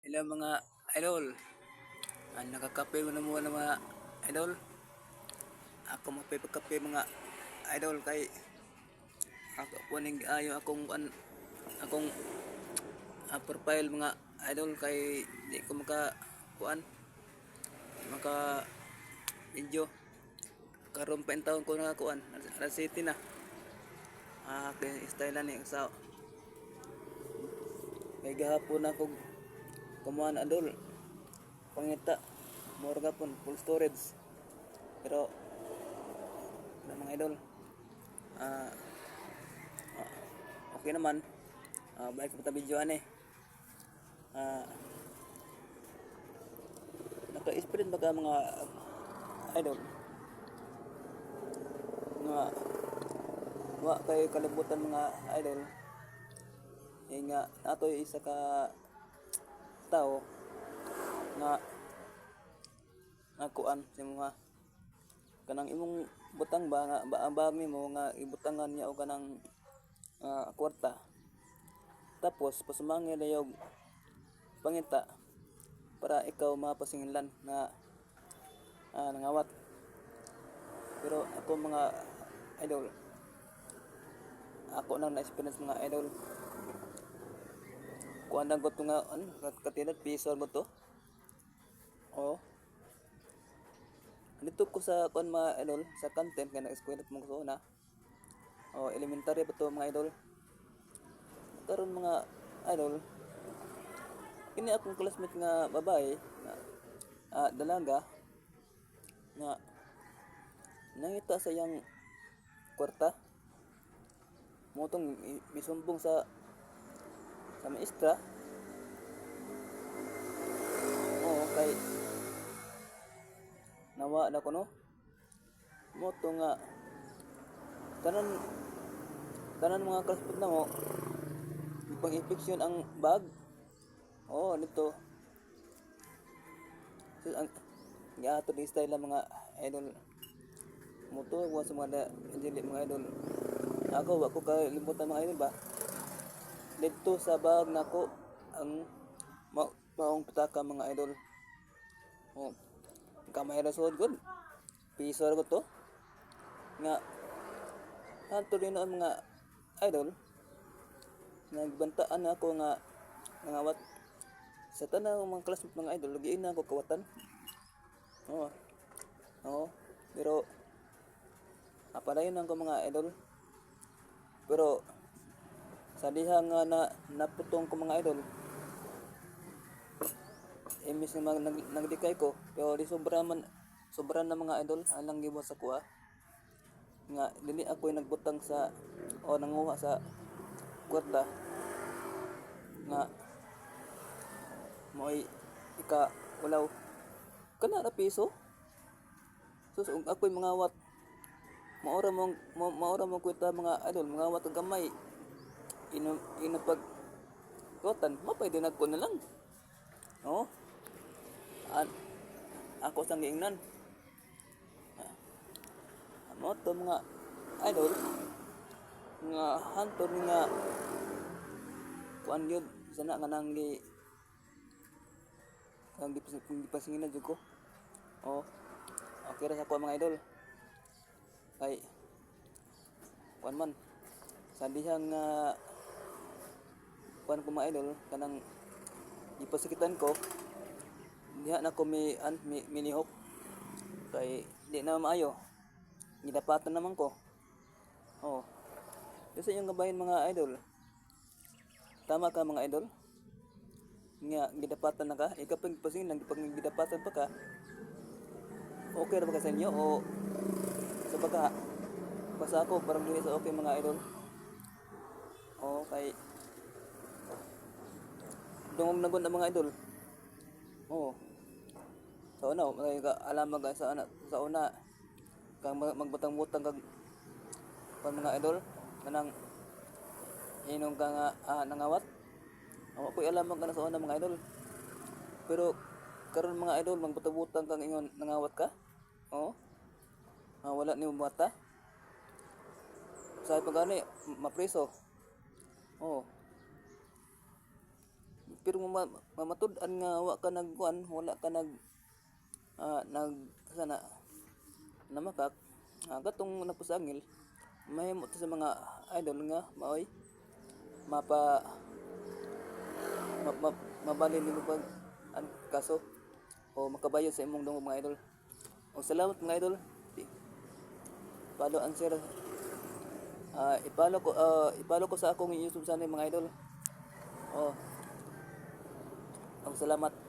Hello mga idol. Nakakape mo na muna mga idol. Ako mapipagkape mga idol kay ako puning ayo akong profile mga idol kay di ko kuan maka video karon pa taon ko na kuan alas city na kay style ni sa kay gahapon ako kumuan idol pangita more gapon full storage pero mga idol ah okay naman balik ko ta video ani naka-experience ba ka mga idol nga wa kay kalibutan mga idol nga atoy isa ka tao nga kuan sa mga kanang imong butang ba nga ba mo nga ibutangan niya og kanang kwarta tapos pasumangil layog pangita para ikaw mapasinglan na nangawat pero ako mga idol ako nang na-experience mga idol kuan lang ko nga katilat piso mo to oh dito ko sa kuan mga idol sa content kaya nag-eskwela mo ko na elementary pa to mga idol karon mga idol kini akong classmate nga babae nga dalaga nga nangita sa iyang kwarta motong misumbong sa maestra kay nawa na ko no moto nga tanan mga classmate na mo ipang-infection ang bag nito so, ang gato ni style ng mga idol moto wa sa mga idol ako wa ko kalimutan mga idol ba dito sa bag nako ang maong pitaka mga idol kamay ra sud gud piso ra ko to nga hanto rin ang mga idol nagbantaan ako nga nangawat sa tanang mga classmate mga idol lugiin na ako kawatan pero apalayon ako mga idol pero sa diha nga naputong ko mga idol imbis na nagdikay ko pero di sobra na mga idol alang gibo sa kuha nga dili ako nagbutang sa nanguha sa kwarta nga mo'y ulaw kana na piso so ako'y mangawat maora mong kwenta mga idol mangawat og gamay inapag kotan mapay din ako na lang ako sang giingnan mo to mga idol nga hantor nga kuan yun sana nga nang gipasinginan jud ko okay ra sa ko mga idol kay kuan man sa dihang kuan ko mga idol kanang ipasikitan ko diha na ko minihok kay di na maayo gidapatan naman ko kasi yung gabahin mga idol tama ka mga idol nga gidapatan na ka ikaw pag pasing pag gidapatan pa ka okay ra ba ka sa inyo o sa baka basta ako parang dili sa okay mga idol kay dungog na gud ang mga idol sa una may alam ka sa una kang magbutang-butang kag mga idol kanang inong ka nga nangawat ko alam ka na sa una mga idol pero karon mga idol magbutang-butang kang ingon nangawat ka wala ni bata sa pagani mapreso pero mamatud-an nga wa ka nagkuan, wala ka nag sana namakak, katong napusangil mahimo to sa mga idol nga maoy mapa mabalin nimo pag kaso o makabayon sa imong dungog mga idol. O salamat mga idol. Follow and share. Ipalo ko sa akong YouTube channel mga idol. Oh, salamat.